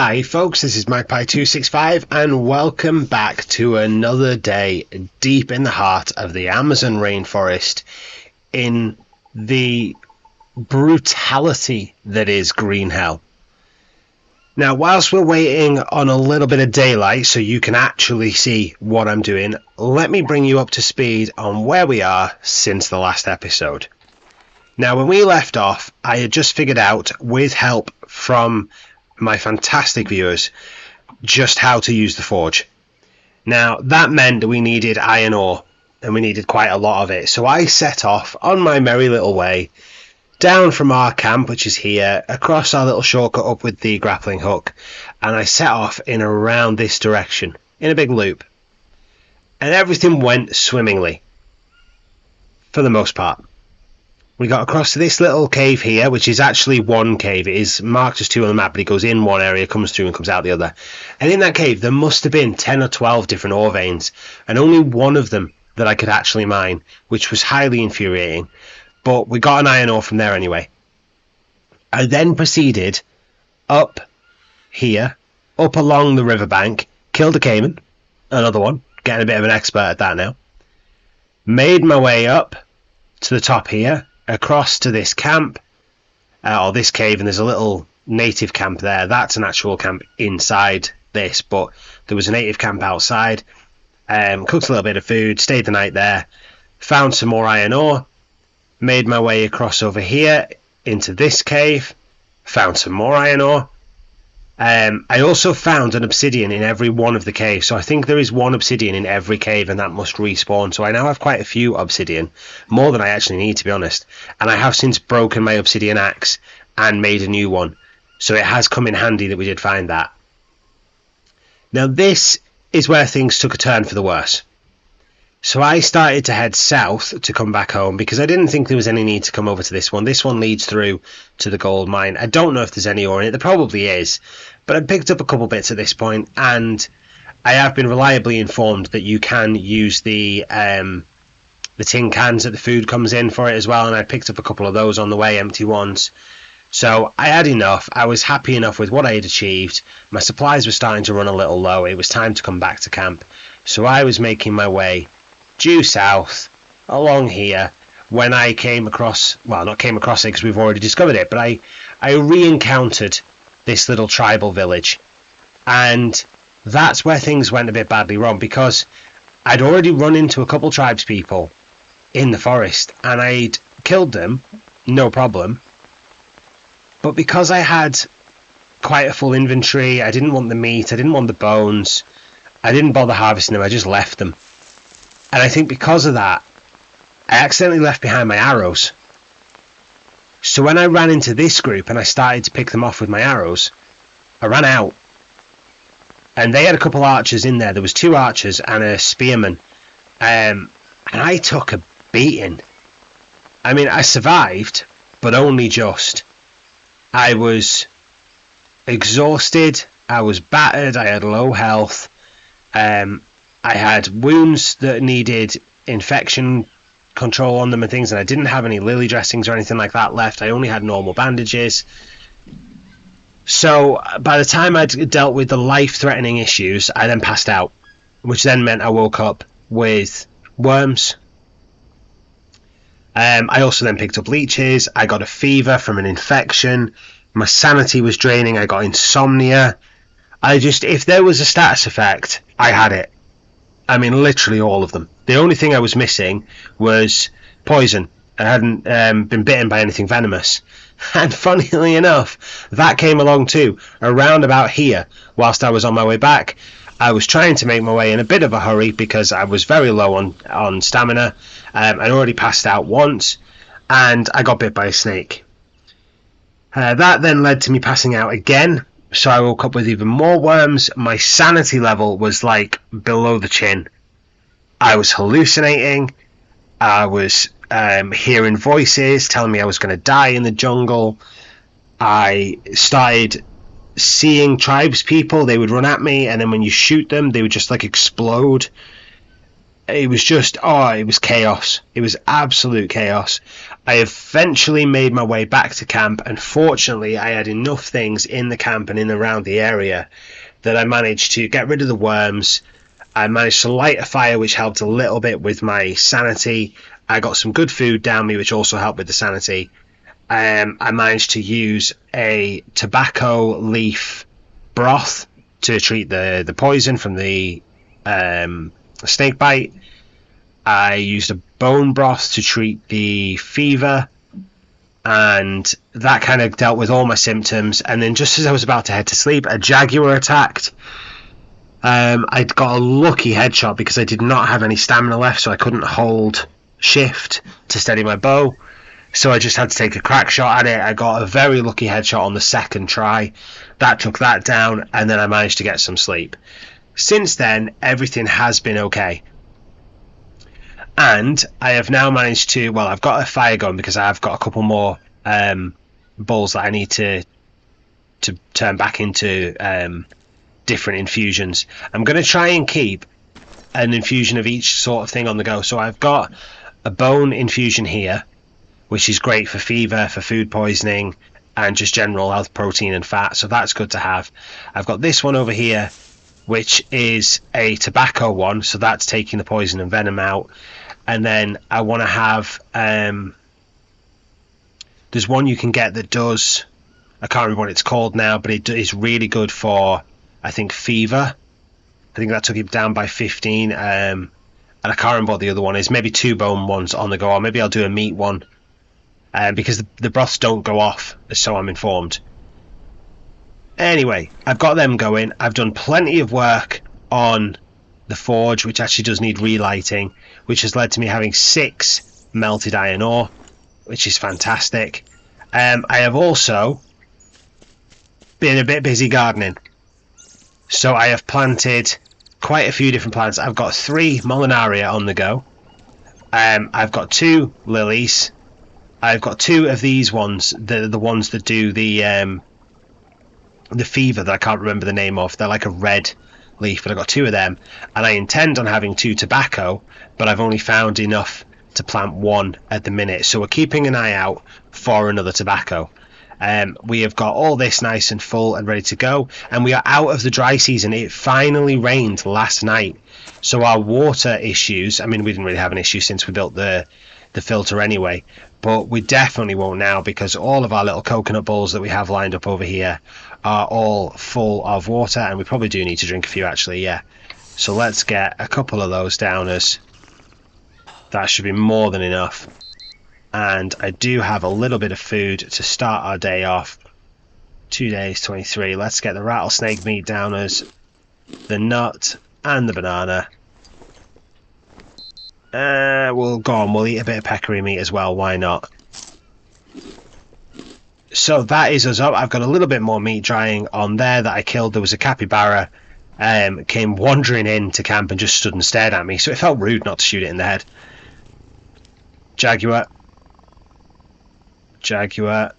Hi folks, this is Magpie265 and welcome back to another day deep in the heart of the Amazon rainforest in the brutality that is green hell. Now, whilst we're waiting on a little bit of daylight so you can actually see what I'm doing, let me bring you up to speed on where we are since the last episode. Now, when we left off, I had just figured out, with help from my fantastic viewers, just how to use the forge. Now, that meant that we needed iron ore, and we needed quite a lot of it. So I set off on my merry little way, down from our camp, which is here, across our little shortcut up with the grappling hook, and I set off in around this direction, in a big loop. And everything went swimmingly, for the most part. We got across to this little cave here, which is actually one cave. It is marked as two on the map, but it goes in one area, comes through and comes out the other. And in that cave, there must have been 10 or 12 different ore veins, and only one of them that I could actually mine, which was highly infuriating. But we got an iron ore from there anyway. I then proceeded up here, up along the riverbank, killed a caiman, another one, getting a bit of an expert at that now. Made my way up to the top here, across to this camp, or this cave, and there's a little native camp there. That's an actual camp inside this, but there was a native camp outside. Cooked a little bit of food, stayed the night there, found some more iron ore, made my way across over here into this cave, found some more iron ore. I also found an obsidian in every one of the caves, so I think there is one obsidian in every cave, and that must respawn. So I now have quite a few obsidian, more than I actually need, to be honest. And I have since broken my obsidian axe and made a new one, so it has come in handy that we did find that. Now this is where things took a turn for the worse. So I started to head south to come back home because I didn't think there was any need to come over to this one. This one leads through to the gold mine. I don't know if there's any ore in it. There probably is. But I picked up a couple bits at this point, and I have been reliably informed that you can use the tin cans that the food comes in for it as well, and I picked up a couple of those on the way, empty ones. So I had enough. I was happy enough with what I had achieved. My supplies were starting to run a little low. It was time to come back to camp. So I was making my way due south along here when I came across, well, not came across it because we've already discovered it, but I re-encountered this little tribal village, and that's where things went a bit badly wrong, because I'd already run into a couple tribespeople in the forest and I'd killed them, no problem, but because I had quite a full inventory, I didn't want the meat, I didn't want the bones, I didn't bother harvesting them, I just left them. And I think because of that, I accidentally left behind my arrows. So when I ran into this group and I started to pick them off with my arrows, I ran out. And they had a couple archers in there. There was 2 archers and a spearman. And I took a beating. I mean, I survived, but only just. I was exhausted. I was battered. I had low health. I had wounds that needed infection control on them and things, and I didn't have any lily dressings or anything like that left. I only had normal bandages. So by the time I'd dealt with the life-threatening issues, I then passed out, which then meant I woke up with worms. I also then picked up leeches. I got a fever from an infection. My sanity was draining. I got insomnia. If there was a status effect, I had it. I mean, literally all of them. The only thing I was missing was poison. I hadn't been bitten by anything venomous. And funnily enough, that came along too, around about here, whilst I was on my way back. I was trying to make my way in a bit of a hurry because I was very low on stamina. I'd already passed out once, and I got bit by a snake. That then led to me passing out again. So I woke up with even more worms. My sanity level was like below the chin. I was hallucinating. I was hearing voices telling me I was going to die in the jungle. I started seeing tribes people. They would run at me, and then when you shoot them, they would just like explode. it was just, it was chaos. It was absolute chaos. I eventually made my way back to camp, and fortunately I had enough things in the camp and in around the area that I managed to get rid of the worms. I managed to light a fire, which helped a little bit with my sanity. I got some good food down me, which also helped with the sanity. I managed to use a tobacco leaf broth to treat the poison from the snake bite. I used a bone broth to treat the fever, and that kind of dealt with all my symptoms. And then just as I was about to head to sleep, a jaguar attacked. I got a lucky headshot because I did not have any stamina left, so I couldn't hold shift to steady my bow, so I just had to take a crack shot at it. I got a very lucky headshot on the second try. That took that down, and then I managed to get some sleep. Since then, everything has been okay. And I have now managed to, well, I've got a fire going because I've got a couple more balls that I need to turn back into different infusions. I'm going to try and keep an infusion of each sort of thing on the go. So I've got a bone infusion here, which is great for fever, for food poisoning, and just general health, protein and fat. So that's good to have. I've got this one over here, which is a tobacco one. So that's taking the poison and venom out. And then I want to have, there's one you can get that does, I can't remember what it's called now, but it is really good for, I think, fever. I think that took it down by 15. And I can't remember what the other one is. Maybe 2 bone ones on the go, or maybe I'll do a meat one. Because the broths don't go off, so I'm informed. Anyway, I've got them going. I've done plenty of work on the forge, which actually does need relighting, which has led to me having 6 melted iron ore, which is fantastic. I have also been a bit busy gardening. So I have planted quite a few different plants. I've got 3 Molinaria on the go. I've got 2 lilies. I've got 2 of these ones, the ones that do the fever that I can't remember the name of. They're like a red leaf, but I've got 2 of them. And I intend on having 2 tobacco, but I've only found enough to plant 1 at the minute. So we're keeping an eye out for another tobacco. We have got all this nice and full and ready to go, and we are out of the dry season. It finally rained last night, so our water issues, I mean, we didn't really have an issue since we built the filter anyway, but we definitely won't now, because all of our little coconut bowls that we have lined up over here are all full of water, and we probably do need to drink a few actually, yeah. So let's get a couple of those downers. That should be more than enough. And I do have a little bit of food to start our day off. 2 days, 23. Let's get the rattlesnake meat downers, the nut, and the banana. We'll go on. We'll eat a bit of peccary meat as well. Why not? So that is us up. I've got a little bit more meat drying on there that I killed. There was a capybara came wandering into camp and just stood and stared at me. So it felt rude not to shoot it in the head. Jaguar. Jaguar.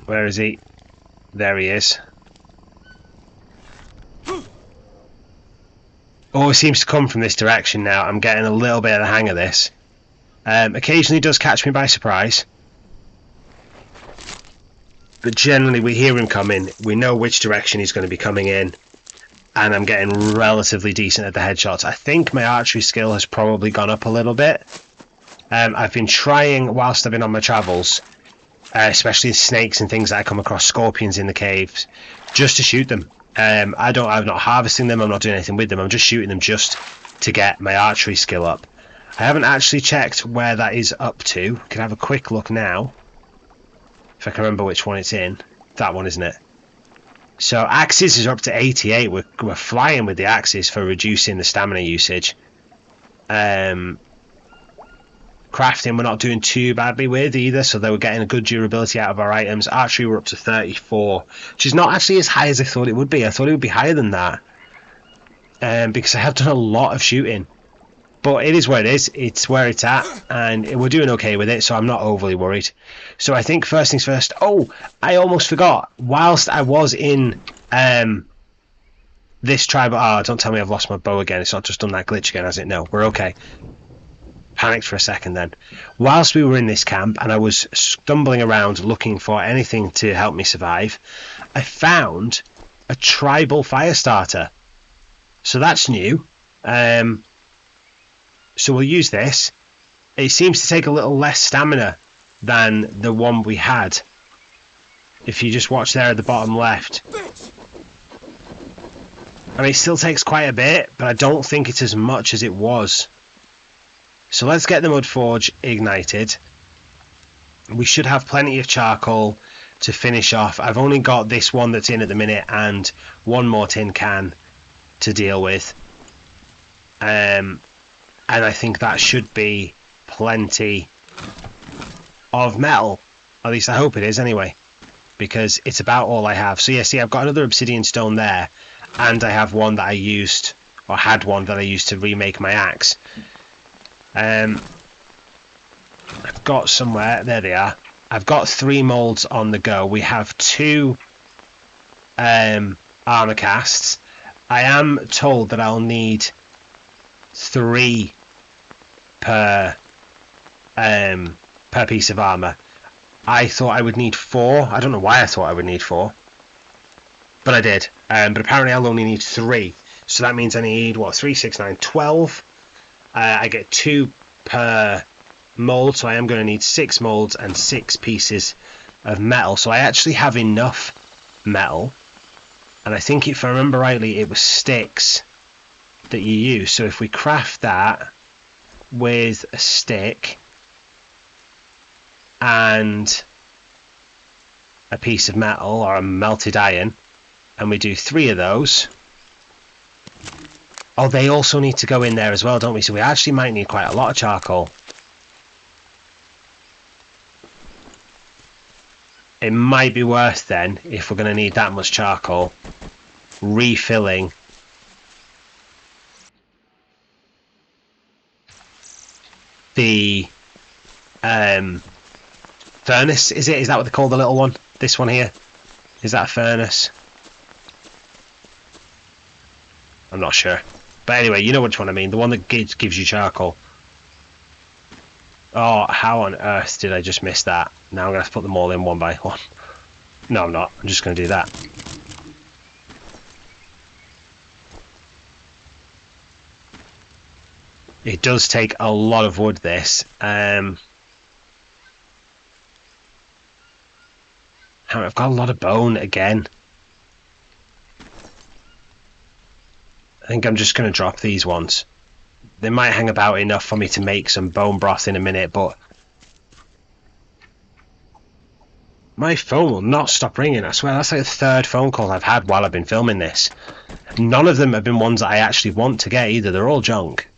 Where is he? There he is. Always seems to come from this direction now. I'm getting a little bit of the hang of this. Occasionally does catch me by surprise. But generally we hear him coming. We know which direction he's going to be coming in. And I'm getting relatively decent at the headshots. I think my archery skill has probably gone up a little bit. I've been trying, whilst I've been on my travels, especially snakes and things that I come across, scorpions in the caves, just to shoot them. I'm not harvesting them, I'm not doing anything with them, I'm just shooting them just to get my archery skill up. I haven't actually checked where that is up to. Can I have a quick look now? If I can remember which one it's in. That one, isn't it? So axes is up to 88. We're flying with the axes for reducing the stamina usage. Crafting we're not doing too badly with either, so they were getting a good durability out of our items. Archery we're up to 34, which is not actually as high as I thought it would be. I thought it would be higher than that, because I have done a lot of shooting. But it is where it is. It's where it's at, and we're doing okay with it, so I'm not overly worried. So I think first things first. Oh, I almost forgot. Whilst I was in this tribal... Oh, don't tell me I've lost my bow again. It's not just done that glitch again, has it? No, we're okay. Panicked for a second then. Whilst we were in this camp and I was stumbling around looking for anything to help me survive, I found a tribal fire starter. So that's new. So we'll use this. It seems to take a little less stamina than the one we had. If you just watch there at the bottom left. I mean, it still takes quite a bit, but I don't think it's as much as it was. So let's get the mud forge ignited. We should have plenty of charcoal to finish off. I've only got this one that's in at the minute and one more tin can to deal with. And I think that should be plenty of metal. At least I hope it is anyway, because it's about all I have. So yeah, see, I've got another obsidian stone there, and I have one that I used, or had one that I used to remake my axe. I've got somewhere, there they are. I've got 3 molds on the go. We have 2 armor casts. I am told that I'll need 3 per piece of armor. I thought I would need 4. I don't know why I thought I would need 4, but I did. But apparently I'll only need 3. So that means I need, what, 3, 6, 9, 12. I get 2 per mold, so I am going to need 6 molds and 6 pieces of metal. So I actually have enough metal, and I think if I remember rightly, it was sticks that you use. So if we craft that with a stick and a piece of metal or a melted iron, and we do 3 of those. Oh, they also need to go in there as well, don't we? So we actually might need quite a lot of charcoal. It might be worth then, if we're going to need that much charcoal, refilling the furnace. Is that what they call the little one? This one here? Is that a furnace? I'm not sure. But anyway, you know which one I mean. The one that gives you charcoal. Oh, how on earth did I just miss that? Now I'm going to have to put them all in one by one. No, I'm not. I'm just going to do that. It does take a lot of wood, this. I've got a lot of bone again. I think I'm just going to drop these ones. They might hang about enough for me to make some bone broth in a minute, but my phone will not stop ringing. I swear, that's like the 3rd phone call I've had while I've been filming this. None of them have been ones that I actually want to get either. They're all junk.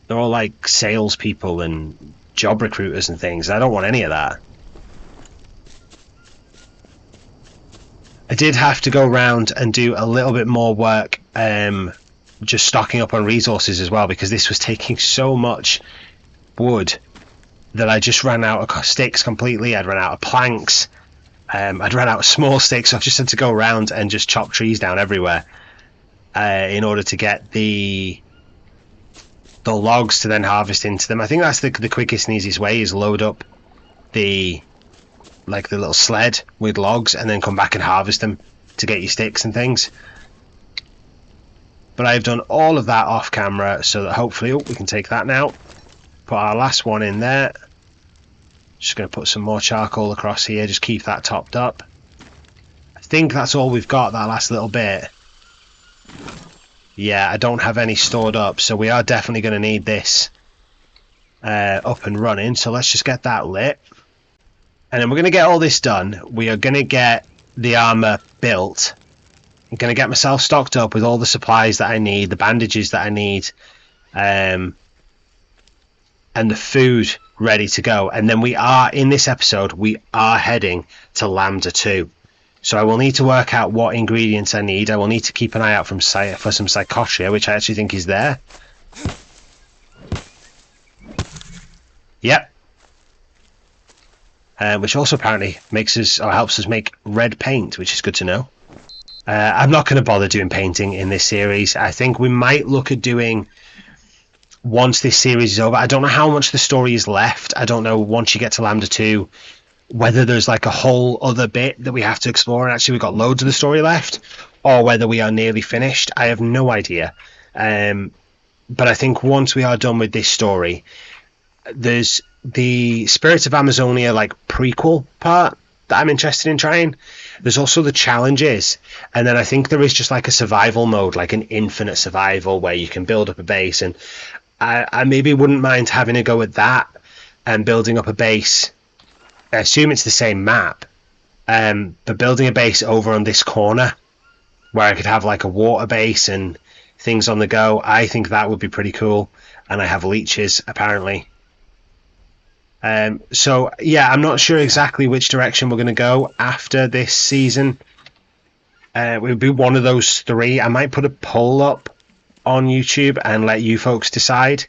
They're all like salespeople and job recruiters and things. I don't want any of that. I did have to go around and do a little bit more work, just stocking up on resources as well, because this was taking so much wood that I just ran out of sticks completely. I'd run out of planks. I'd run out of small sticks, so I just had to go around and just chop trees down everywhere in order to get the logs to then harvest into them. I think that's the quickest and easiest way, is load up the little sled with logs and then come back and harvest them to get your sticks and things. But I've done all of that off camera so that hopefully we can take that now. Put our last one in there. Just going to put some more charcoal across here, just keep that topped up. I think that's all we've got, that last little bit. Yeah, I don't have any stored up, so we are definitely going to need this up and running. So let's just get that lit. And then we're going to get all this done. We are going to get the armor built. I'm going to get myself stocked up with all the supplies that I need, the bandages that I need, and the food ready to go. And then we are, in this episode, we are heading to Lambda-2. So I will need to work out what ingredients I need. I will need to keep an eye out for some psychotria, which I actually think is there. Yep. Which also apparently makes us, or helps us make red paint, which is good to know. I'm not going to bother doing painting in this series. I think we might look at doing, once this series is over, I don't know how much the story is left. I don't know, once you get to Lambda-2, whether there's like a whole other bit that we have to explore, and actually we've got loads of the story left, or whether we are nearly finished. I have no idea. But I think once we are done with this story, there's the Spirits of Amazonia like prequel part that I'm interested in trying. There's also the challenges, and then I think there is just like a survival mode, like an infinite survival where you can build up a base, and I maybe wouldn't mind having a go at that and building up a base. I assume it's the same map, but building a base over on this corner where I could have like a water base and things on the go. I think that would be pretty cool, and I have leeches apparently. So yeah, I'm not sure exactly which direction we're going to go after this season. It would be one of those three. I might put a poll up on YouTube and let you folks decide,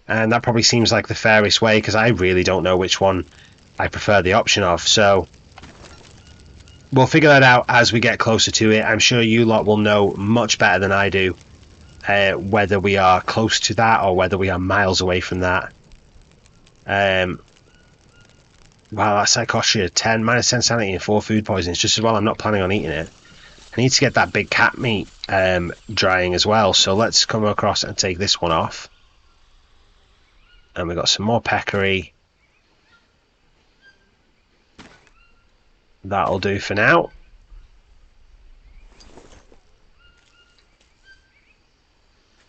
and that probably seems like the fairest way, because I really don't know which one I prefer the option of. So we'll figure that out as we get closer to it. I'm sure you lot will know much better than I do whether we are close to that or whether we are miles away from that. Wow, that cost you minus 10 sanity and 4 food poisons. Just as well I'm not planning on eating it. I need to get that big cat meat drying as well. So let's come across and take this one off. And we've got some more peccary. That'll do for now.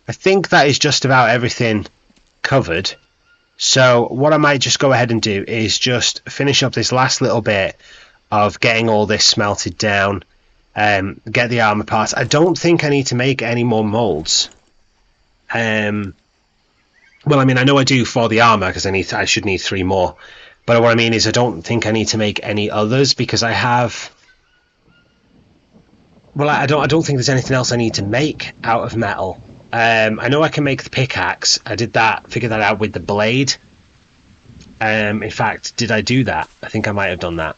I think that is just about everything covered. So what I might just go ahead and do is just finish up this last little bit of getting all this smelted down, get the armor parts. I don't think I need to make any more molds. Well, I mean, I know I do for the armor, because I should need 3 more. But what I mean is I don't think I need to make any others, because I have... Well, I don't think there's anything else I need to make out of metal. I know I can make the pickaxe. I did that, figured that out with the blade. In fact, did I do that? I think I might have done that.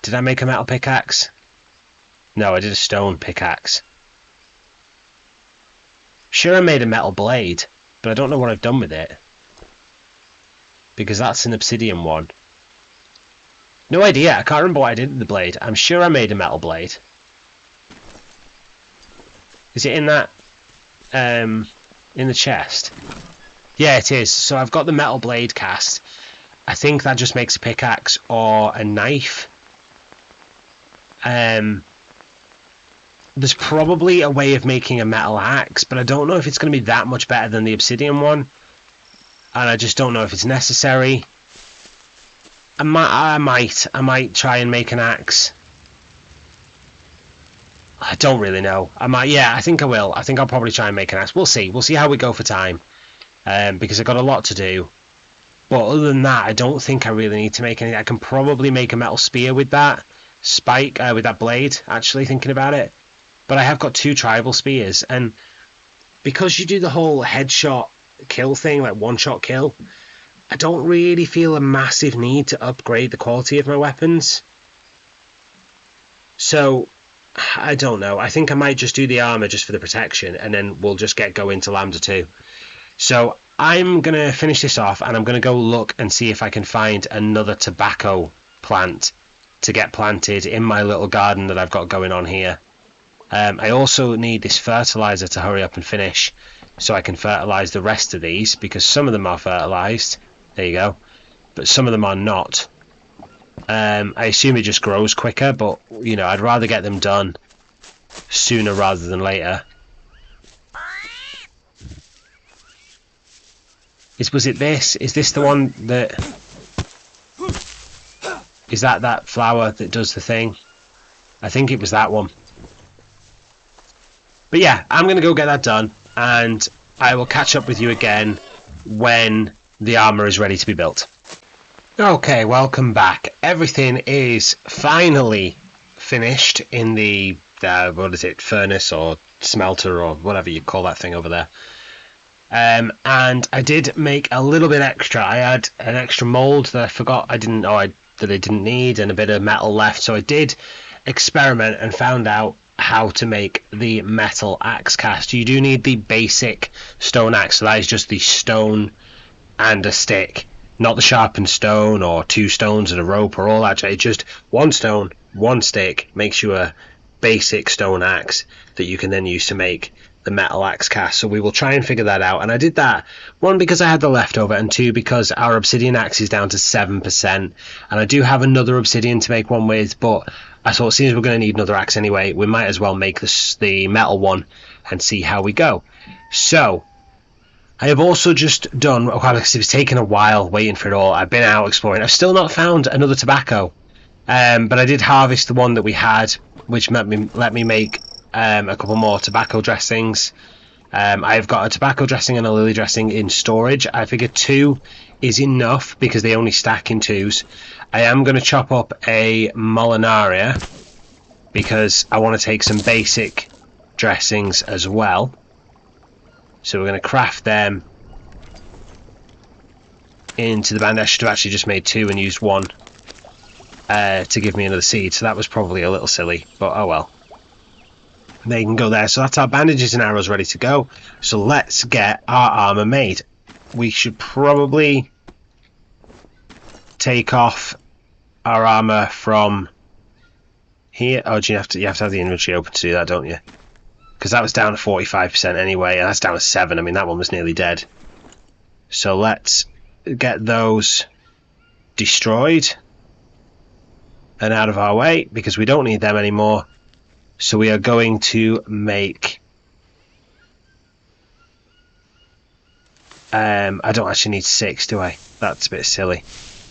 Did I make a metal pickaxe? No, I did a stone pickaxe. Sure, I made a metal blade, but I don't know what I've done with it, because that's an obsidian one. No idea. I can't remember what I did with the blade. I'm sure I made a metal blade. Is it in that? In the chest? Yeah, it is. So I've got the metal blade cast. I think that just makes a pickaxe or a knife. There's probably a way of making a metal axe, but I don't know if it's going to be that much better than the obsidian one, and I just don't know if it's necessary. I might try and make an axe. I don't really know. I think I will. I think I'll probably try and make an axe. We'll see how we go for time, because I've got a lot to do. But other than that, I don't think I really need to make any. I can probably make a metal spear with that spike, with that blade, actually, thinking about it. But I have got 2 tribal spears, and because you do the whole headshot kill thing, like one-shot kill, I don't really feel a massive need to upgrade the quality of my weapons. So I don't know. I think I might just do the armor just for the protection, and then we'll just get going to Lambda-2. So I'm going to finish this off, and I'm going to go look and see if I can find another tobacco plant to get planted in my little garden that I've got going on here. I also need this fertilizer to hurry up and finish, so I can fertilize the rest of these, because some of them are fertilized. There you go. But some of them are not. I assume it just grows quicker, but you know, I'd rather get them done sooner rather than later. Was it this? Is this the one that... Is that flower that does the thing? I think it was that one. But yeah, I'm going to go get that done, and I will catch up with you again when the armor is ready to be built. Okay, welcome back. Everything is finally finished in the, what is it, furnace or smelter or whatever you call that thing over there. And I did make a little bit extra. I had an extra mold that I forgot I didn't need, and a bit of metal left. So I did experiment and found out how to make the metal axe cast. You do need the basic stone axe, so that is just the stone and a stick, not the sharpened stone or 2 stones and a rope or all that. It's just 1 stone, 1 stick makes you a basic stone axe that you can then use to make the metal axe cast. So we will try and figure that out, and I did that, 1 because I had the leftover, and 2 because our obsidian axe is down to 7%, and I do have another obsidian to make one with, but I thought since we're going to need another axe anyway, we might as well make the metal one and see how we go. So I have also just done, because it was taking a while waiting for it all, I've been out exploring. I've still not found another tobacco, but I did harvest the one that we had, which let me make a couple more tobacco dressings. I've got a tobacco dressing and a lily dressing in storage. I figure 2 is enough because they only stack in 2s. I am going to chop up a molinaria because I want to take some basic dressings as well. So we're going to craft them into the band. I should have actually just made 2 and used 1 to give me another seed. So that was probably a little silly, but oh well. They can go there. So that's our bandages and arrows ready to go. So let's get our armor made. We should probably take off our armor from here. Oh, do you have to have the inventory open to do that, don't you? Because that was down to 45% anyway, and that's down to 7. I mean, that one was nearly dead. So let's get those destroyed and out of our way, because we don't need them anymore. So we are going to make... I don't actually need 6, do I? That's a bit silly.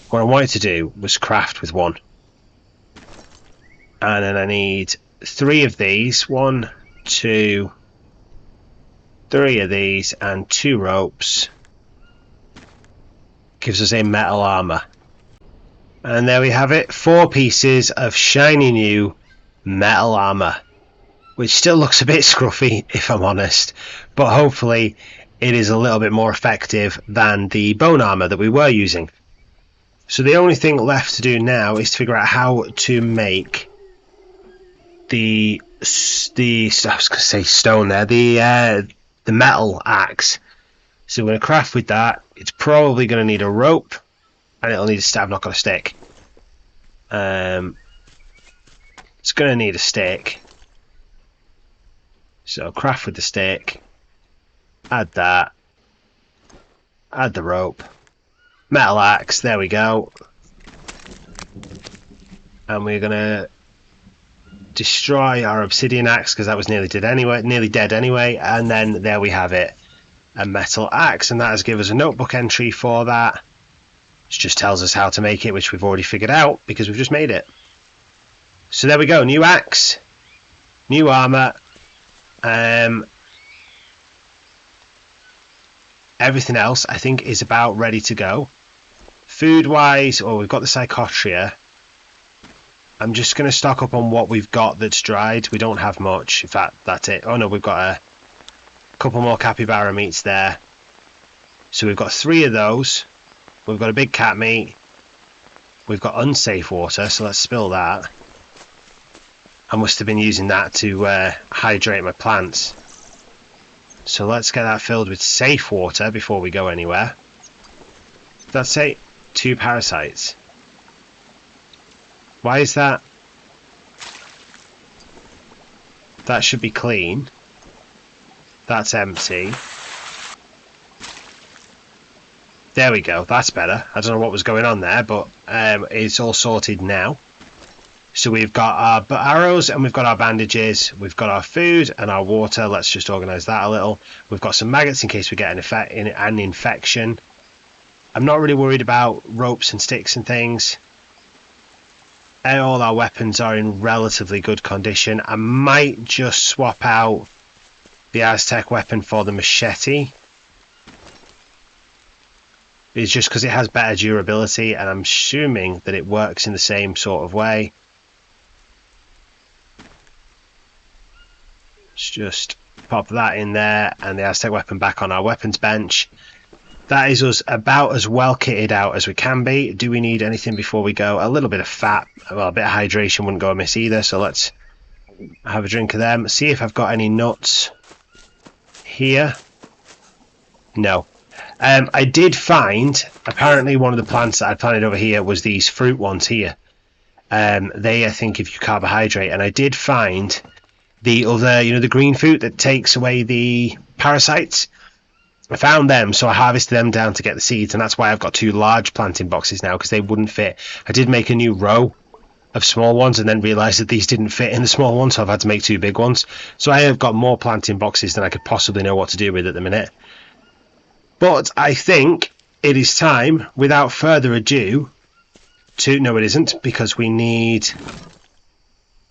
What I wanted to do was craft with 1. And then I need 3 of these. 1, 2, 3 of these, and 2 ropes. Gives us a metal armor. And there we have it. 4 pieces of shiny new metal armor, which still looks a bit scruffy if I'm honest, but hopefully it is a little bit more effective than the bone armor that we were using. So the only thing left to do now is to figure out how to make the I was going to say stone there, the metal axe. So we're going to craft with that. It's probably going to need a rope, and it'll need a staff. I've not got a stick. It's going to need a stick. So craft with the stick. Add that. Add the rope. Metal axe. There we go. And we're going to destroy our obsidian axe because that was nearly dead anyway. And then there we have it. A metal axe. And that has given us a notebook entry for that. Which just tells us how to make it, which we've already figured out because we've just made it. So there we go, new axe, new armor, everything else I think is about ready to go. Food wise, we've got the psychotria. I'm just going to stock up on what we've got that's dried. We don't have much, in fact that's it. Oh no, we've got a couple more capybara meats there. So we've got 3 of those. We've got a big cat meat. We've got unsafe water, so let's spill that. I must have been using that to hydrate my plants. So let's get that filled with safe water before we go anywhere. That's it. 2 parasites. Why is that? That should be clean. That's empty. There we go. That's better. I don't know what was going on there, but it's all sorted now. So we've got our arrows and we've got our bandages, we've got our food and our water. Let's just organise that a little. We've got some maggots in case we get an infection. I'm not really worried about ropes and sticks and things. All our weapons are in relatively good condition. I might just swap out the Aztec weapon for the machete. It's just because it has better durability and I'm assuming that it works in the same sort of way. Let's just pop that in there and the Aztec weapon back on our weapons bench. That is us about as well kitted out as we can be. Do we need anything before we go? A little bit of fat, well, a bit of hydration wouldn't go amiss either, so let's have a drink of them. See if I've got any nuts here. No. I did find, apparently one of the plants that I planted over here was these fruit ones here. They, I think, give you carbohydrate. And I did find the other, you know, the green fruit that takes away the parasites. I found them, so I harvested them down to get the seeds, and that's why I've got 2 large planting boxes now, because they wouldn't fit. I did make a new row of small ones and then realised that these didn't fit in the small ones, so I've had to make 2 big ones. So I have got more planting boxes than I could possibly know what to do with at the minute. But I think it is time, without further ado, to... No, it isn't, because we need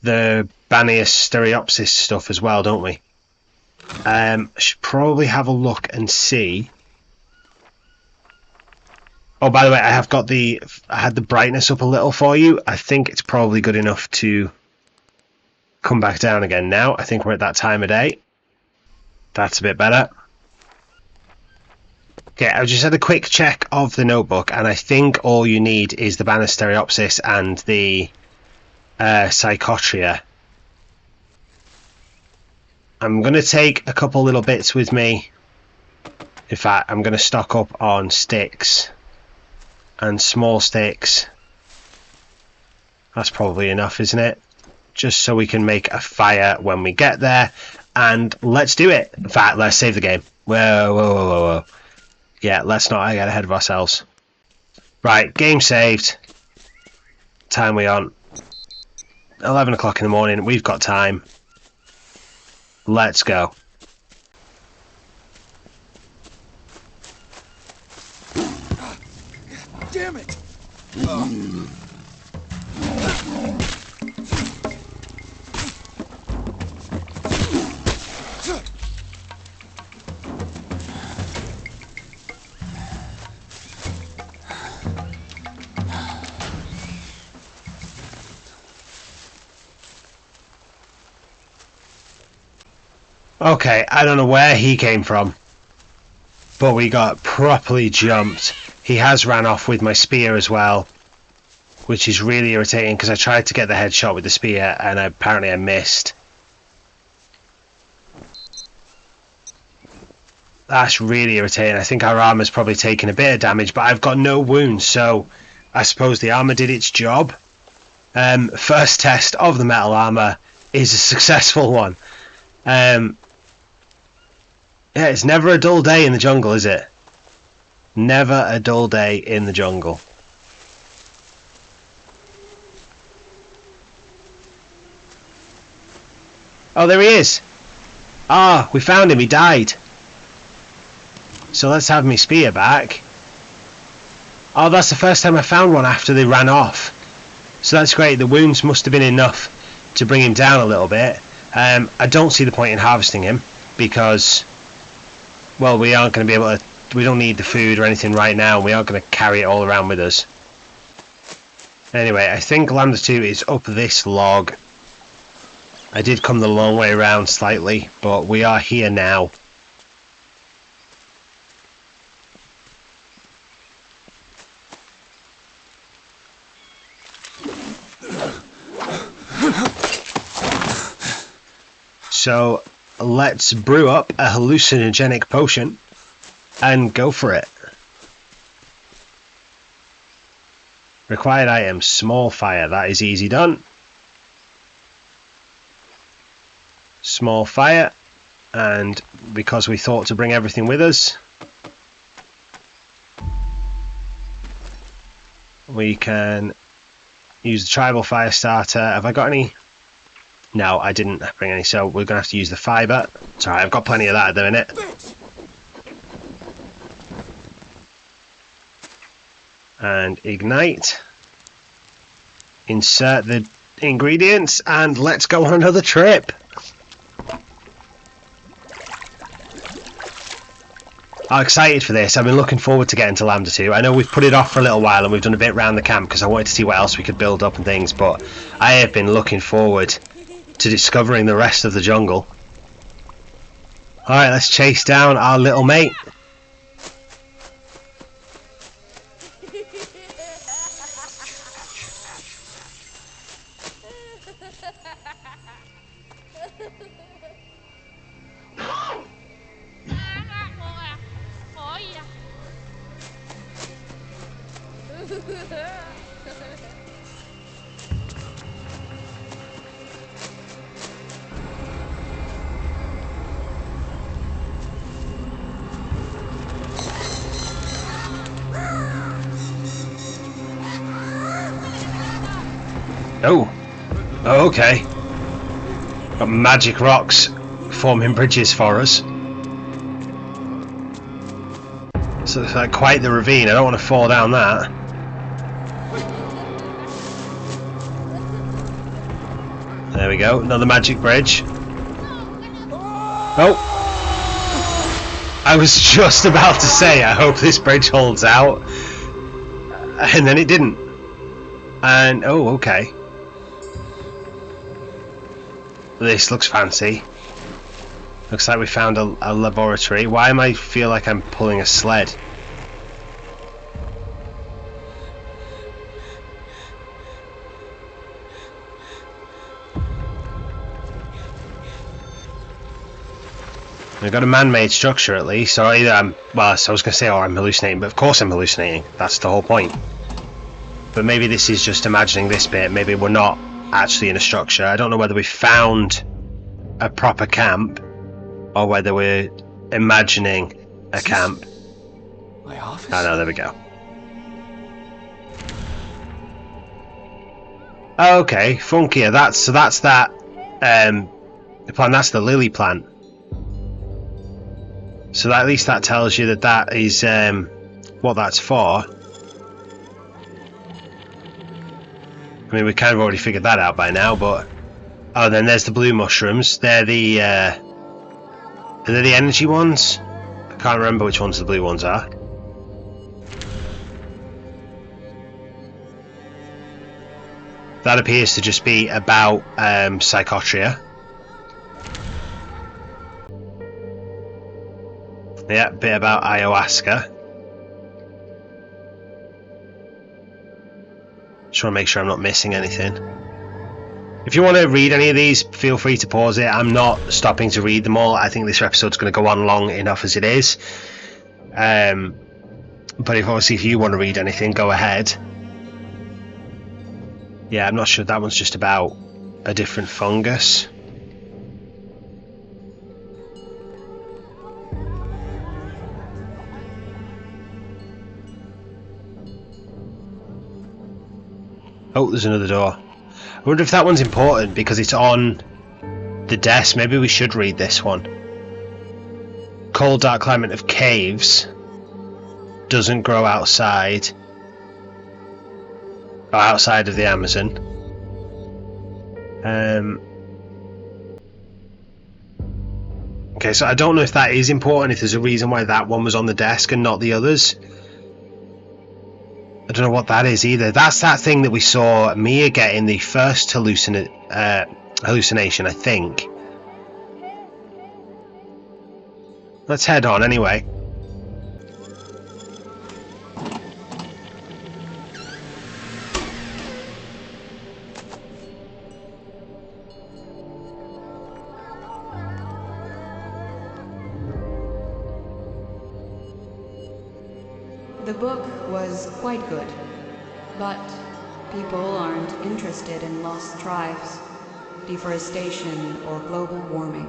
the Stereopsis stuff as well, don't we? I should probably have a look and see. Oh, by the way, I had the brightness up a little for you. I think it's probably good enough to come back down again now. I think we're at that time of day. That's a bit better. Okay, I just had a quick check of the notebook, and I think all you need is the Stereopsis and the Psychotria. I'm going to take a couple little bits with me. In fact, I'm going to stock up on sticks and small sticks. That's probably enough, isn't it? Just so we can make a fire when we get there. And let's do it. In fact, let's save the game. Whoa. Yeah, let's not get ahead of ourselves. Right, game saved. Time we on? 11 o'clock in the morning. We've got time. Let's go. Damn it! Okay, I don't know where he came from, but we got properly jumped. He has ran off with my spear as well, which is really irritating because I tried to get the headshot with the spear and apparently I missed. That's really irritating. I think our armor's probably taken a bit of damage, but I've got no wounds, so I suppose the armor did its job. First test of the metal armor is a successful one. Yeah, it's never a dull day in the jungle, is it? Never a dull day in the jungle. Oh, there he is. Ah, we found him. He died. So let's have my spear back. Oh, that's the first time I found one after they ran off. So that's great. The wounds must have been enough to bring him down a little bit. I don't see the point in harvesting him because, well, we aren't going to be able to. We don't need the food or anything right now. We aren't going to carry it all around with us. Anyway, I think Lambda-2 is up this log. I did come the long way around slightly, but we are here now. So let's brew up a hallucinogenic potion and go for it. Required item, small fire. That is easy done. Small fire, and because we thought to bring everything with us, we can use the tribal fire starter. Have I got any? No, I didn't bring any, so we're going to have to use the fibre. It's alright, I've got plenty of that at the minute. And ignite. Insert the ingredients, and let's go on another trip. I'm excited for this. I've been looking forward to getting to Lambda-2. I know we've put it off for a little while and we've done a bit around the camp because I wanted to see what else we could build up and things, but I have been looking forward to discovering the rest of the jungle. Alright, let's chase down our little mate. Oh. Oh, okay. Got magic rocks forming bridges for us. So it's like quite the ravine. I don't want to fall down that. There we go. Another magic bridge. Oh! I was just about to say, I hope this bridge holds out. And then it didn't. And, oh, okay. This looks fancy. Looks like we found a laboratory. Why am I feel like I'm pulling a sled? We've got a man-made structure at least, or either I'm, well, so I was going to say, or I'm hallucinating, but of course I'm hallucinating. That's the whole point. But maybe this is just imagining this bit. Maybe we're not actually in a structure. I don't know whether we found a proper camp or whether we're imagining a camp. My office? Oh no, there we go. Okay, funkier. That's that the plant. That's the lily plant. So that, at least that tells you that that is what that's for. I mean, we kind of already figured that out by now, but oh, then there's the blue mushrooms. They're the energy ones. I can't remember which ones the blue ones are. That appears to just be about psychotria. Yeah, a bit about ayahuasca. Just want to make sure I'm not missing anything. If you want to read any of these, feel free to pause it. I'm not stopping to read them all. I think this episode's going to go on long enough as it is. But if you want to read anything, go ahead. Yeah, I'm not sure. That one's just about a different fungus. Oh, there's another door. I wonder if that one's important because it's on the desk. Maybe we should read this one. Cold, dark climate of caves. Doesn't grow outside. Or outside of the Amazon. Okay, so I don't know if that is important, if there's a reason why that one was on the desk and not the others. I don't know what that is either. That's that thing that we saw Mia get in the first hallucination, I think. Let's head on anyway. The book was quite good, but people aren't interested in lost tribes, deforestation, or global warming.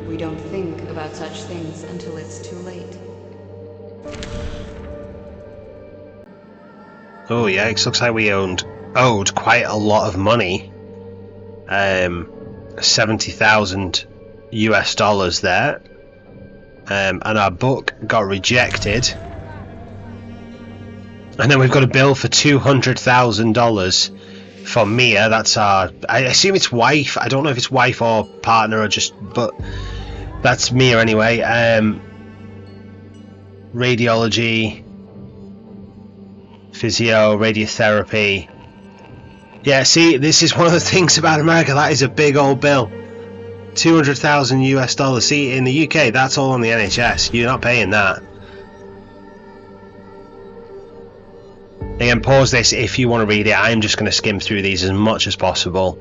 We don't think about such things until it's too late. Oh yikes, looks like we owed quite a lot of money. 70,000 US dollars there. And our book got rejected. And then we've got a bill for $200,000 for Mia. That's our, I assume it's wife. I don't know if it's wife or partner or just, but that's Mia anyway. Radiology, physio, radiotherapy. Yeah, see, this is one of the things about America. That is a big old bill. 200,000 US dollars. See, in the UK, that's all on the NHS. You're not paying that. Again, pause this if you want to read it. I'm just going to skim through these as much as possible.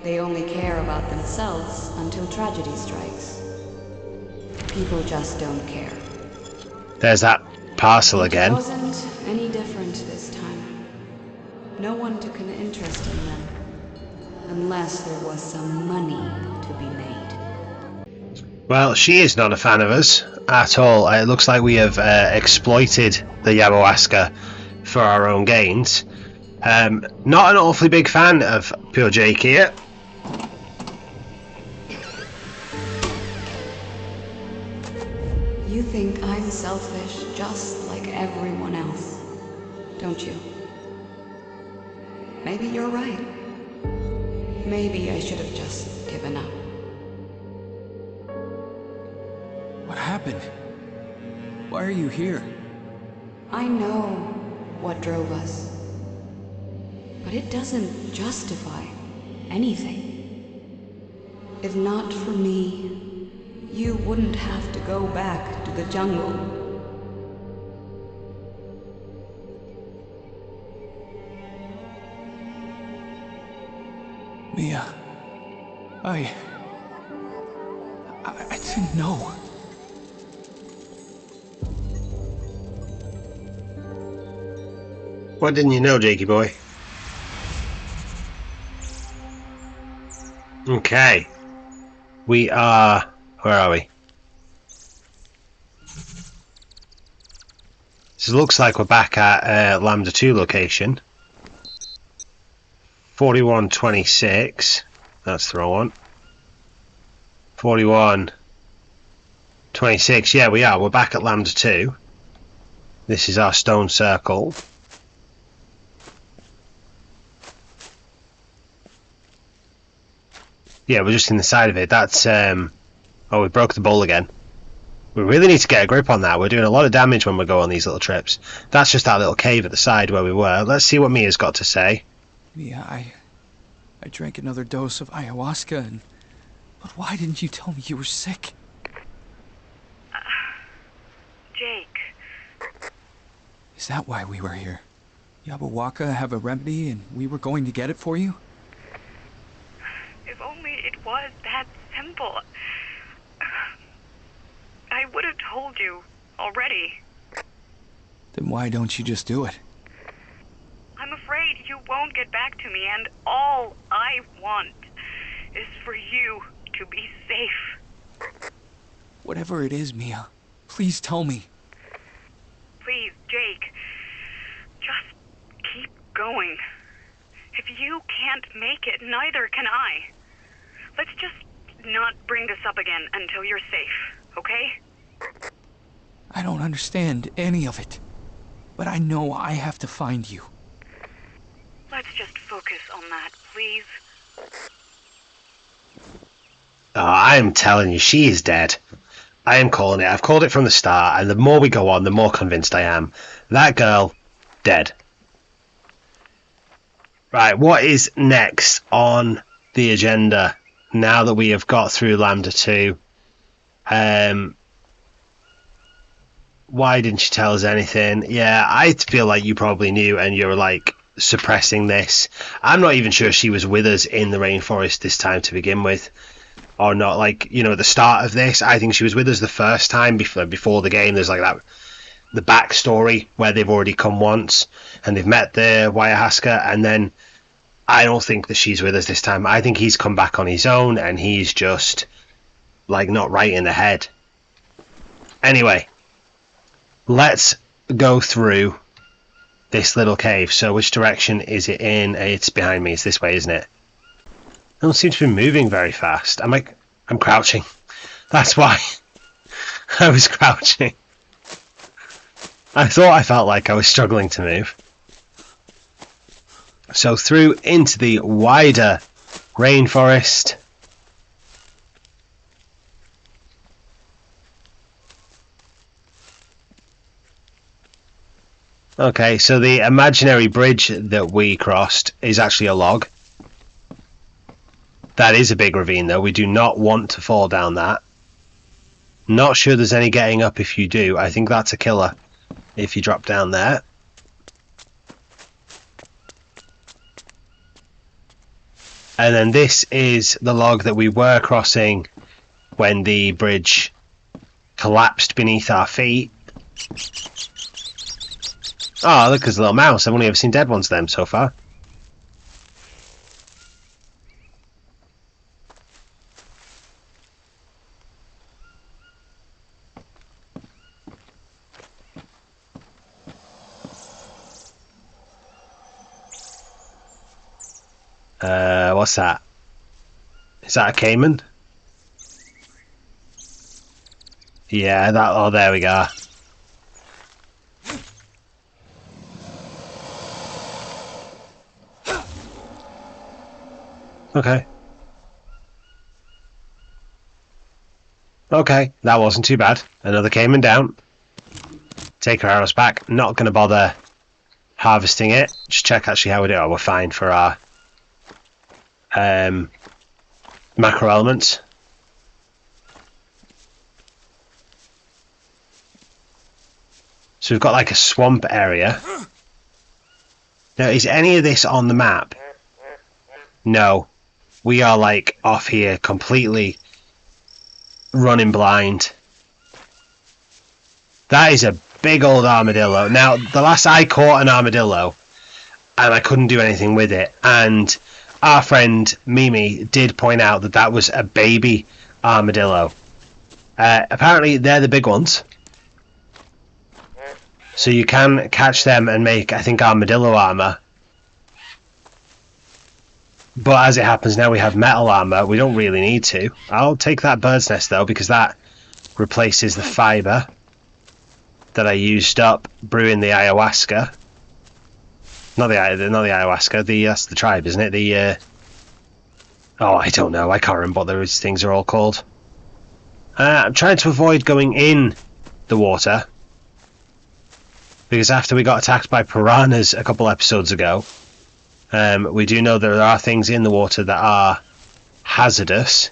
They only care about themselves until tragedy strikes. People just don't care. There's that parcel again. It wasn't any different this time. No one took an interest in them. Unless there was some money to be made. Well, she is not a fan of us at all. It looks like we have exploited the ayahuasca for our own gains. Not an awfully big fan of Pure Jake here. You think I'm selfish just like everyone else, don't you? Maybe you're right. Maybe I should have just given up. What happened? Why are you here? I know what drove us. But it doesn't justify anything. If not for me, you wouldn't have to go back to the jungle. Mia, I didn't know. What didn't you know, Jakey boy? Okay. We are... Where are we? So it looks like we're back at Lambda-2 location. 4126. That's the wrong one. 4126. Yeah, we are. We're back at Lambda-2. This is our stone circle. Yeah, we're just in the side of it. That's oh, we broke the bowl again. We really need to get a grip on that. We're doing a lot of damage when we go on these little trips. That's just that little cave at the side where we were. Let's see what Mia's got to say. Mia, I drank another dose of ayahuasca but why didn't you tell me you were sick? Jake. Is that why we were here? Yabuwaka have a remedy and we were going to get it for you? If only it was that simple. I would have told you already. Then why don't you just do it? I'm afraid you won't get back to me, and all I want is for you to be safe. Whatever it is, Mia, please tell me. Please, Jake, just keep going. If you can't make it, neither can I. Let's just not bring this up again until you're safe, okay? I don't understand any of it, but I know I have to find you. Let's just focus on that, please. Oh, I'm telling you, she is dead. I am calling it. I've called it from the start, and the more we go on, the more convinced I am. That girl, dead. Right, what is next on the agenda now that we have got through Lambda-2? Why didn't you tell us anything? Yeah, I feel like you probably knew and you were like suppressing this. I'm not even sure she was with us in the rainforest this time to begin with. Or not, like, you know, at the start of this. I think she was with us the first time before the game. There's like that, the backstory where they've already come once and they've met the ayahuasca, and then I don't think that she's with us this time. I think he's come back on his own and he's just like not right in the head. Anyway, let's go through this little cave. So which direction is it in? It's behind me. It's this way, isn't it? I don't seem to be moving very fast. I'm crouching. That's why. I was crouching. I thought I felt like I was struggling to move. So through into the wider rainforest. Okay, so the imaginary bridge that we crossed is actually a log. That is a big ravine, though. We do not want to fall down that. Not sure there's any getting up if you do. I think that's a killer if you drop down there. And then this is the log that we were crossing when the bridge collapsed beneath our feet. Oh, look, there's a little mouse. I've only ever seen dead ones of them so far. What's that? Is that a caiman? Yeah, that. Oh, there we go. Okay. Okay, that wasn't too bad. Another caiman down. Take our arrows back. Not going to bother harvesting it. Just check actually how we do. Oh, we're fine for our macro elements. So we've got like a swamp area. Now, is any of this on the map? No. We are like off here completely running blind. That is a big old armadillo. Now, the last I caught an armadillo and I couldn't do anything with it. And our friend Mimi did point out that that was a baby armadillo. Apparently, they're the big ones. So you can catch them and make, I think, armadillo armor. But as it happens now, we have metal armor. We don't really need to. I'll take that bird's nest, though, because that replaces the fiber that I used up brewing the ayahuasca. Not the ayahuasca. That's the tribe, isn't it? Oh, I don't know. I can't remember what those things are all called. I'm trying to avoid going in the water, because after we got attacked by piranhas a couple episodes ago, we do know there are things in the water that are hazardous.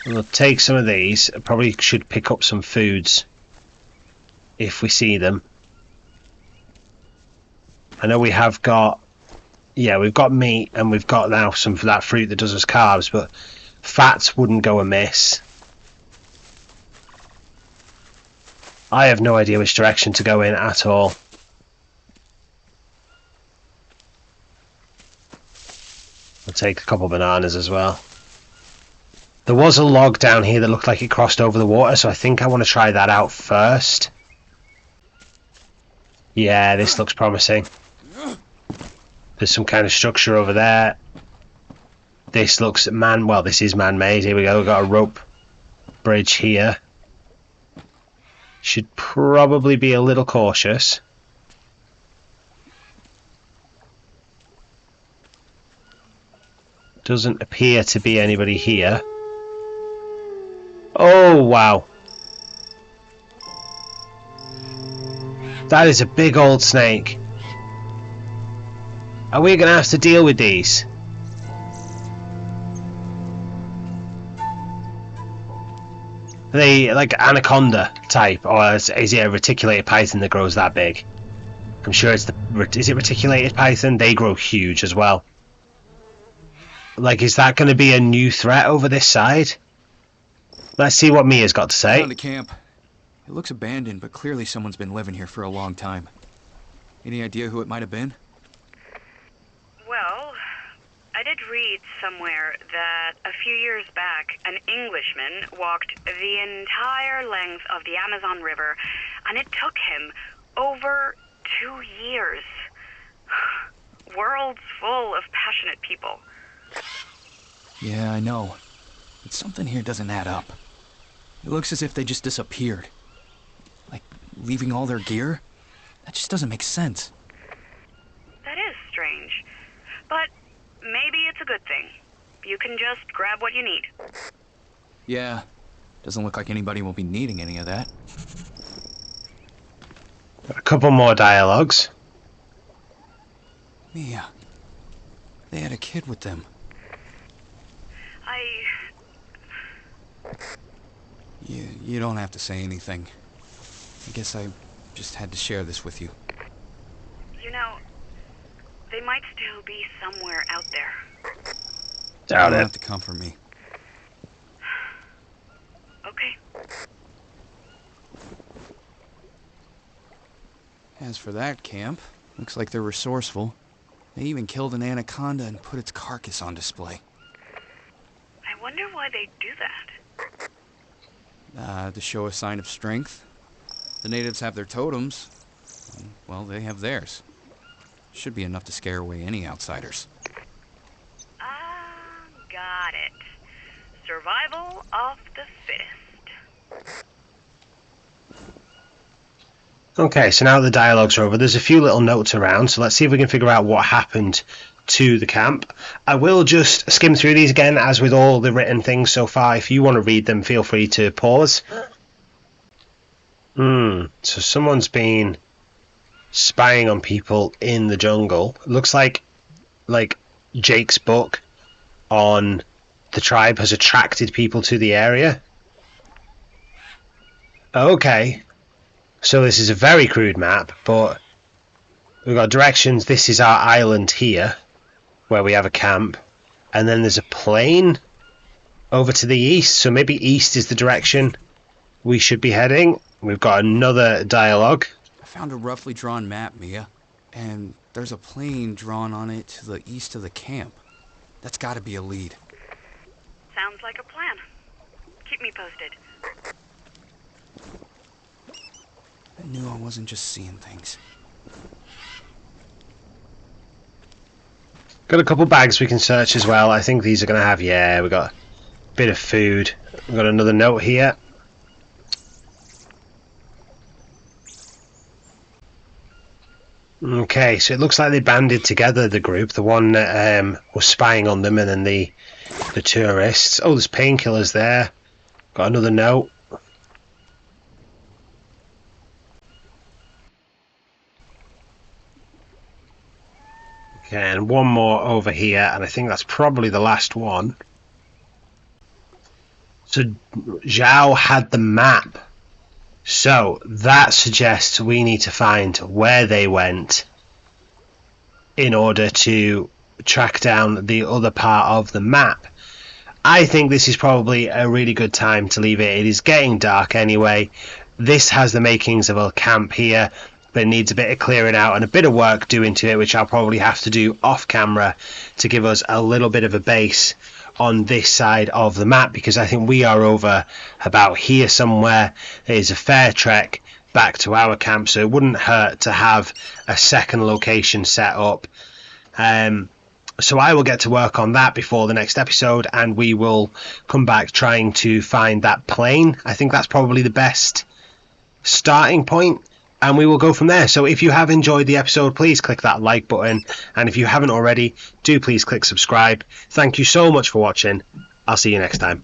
We'll take some of these. I probably should pick up some foods if we see them. I know we have got, yeah, we've got meat and we've got now some of that fruit that does us carbs, but fats wouldn't go amiss. I have no idea which direction to go in at all. I'll take a couple of bananas as well. There was a log down here that looked like it crossed over the water, so I think I want to try that out first. Yeah, this looks promising. There's some kind of structure over there. This looks well, this is man-made. Here we go. We've got a rope bridge here. Should probably be a little cautious. Doesn't appear to be anybody here. Oh, wow. That is a big old snake. Are we going to have to deal with these? Are they like anaconda type, or is it a reticulated python that grows that big? I'm sure it's is it reticulated python? They grow huge as well. Like, is that going to be a new threat over this side? Let's see what Mia's got to say. Found a camp. It looks abandoned, but clearly someone's been living here for a long time. Any idea who it might have been? Well, I did read somewhere that a few years back, an Englishman walked the entire length of the Amazon River, and it took him over 2 years. Worlds full of passionate people. Yeah, I know. But something here doesn't add up. It looks as if they just disappeared. Like, leaving all their gear? That just doesn't make sense. That is strange. But maybe it's a good thing. You can just grab what you need. Yeah. Doesn't look like anybody will be needing any of that. A couple more dialogues. Mia. They had a kid with them. You don't have to say anything. I guess I just had to share this with you. You know, they might still be somewhere out there. Doubt You don't it. have to comfort me. Okay. As for that camp, looks like they're resourceful. They even killed an anaconda and put its carcass on display. I wonder why they do that. To show a sign of strength. The natives have their totems. Well, they have theirs. Should be enough to scare away any outsiders. Got it. Survival of the fittest. Okay, so now the dialogues are over. There's a few little notes around, so let's see if we can figure out what happened to the camp. I will just skim through these again, as with all the written things so far. If you want to read them, feel free to pause. So someone's been spying on people in the jungle. It looks like Jake's book on the tribe has attracted people to the area. Okay. So this is a very crude map, but we've got directions. This is our island here, where we have a camp. And then there's a plain over to the east. So maybe east is the direction we should be heading. We've got another dialogue. I found a roughly drawn map, Mia. And there's a plain drawn on it to the east of the camp. That's gotta be a lead. Sounds like a plan. Keep me posted. I knew I wasn't just seeing things. Got a couple bags we can search as well. I think these are going to have, yeah, we got a bit of food. We've got another note here. Okay, so it looks like they banded together, the group. The one that was spying on them, and then the tourists. Oh, there's painkillers there. Got another note. Okay, and one more over here, and I think that's probably the last one. So Zhao had the map. So that suggests we need to find where they went in order to track down the other part of the map. I think this is probably a really good time to leave it. It is getting dark anyway. This has the makings of a camp here, but it needs a bit of clearing out and a bit of work doing to it, which I'll probably have to do off camera to give us a little bit of a base on this side of the map, because I think we are over about here somewhere. It is a fair trek back to our camp, so it wouldn't hurt to have a second location set up. So I will get to work on that before the next episode, and we will come back trying to find that plane. I think that's probably the best starting point, and we will go from there. So if you have enjoyed the episode, please click that like button, and if you haven't already, do please click subscribe. Thank you so much for watching. I'll see you next time.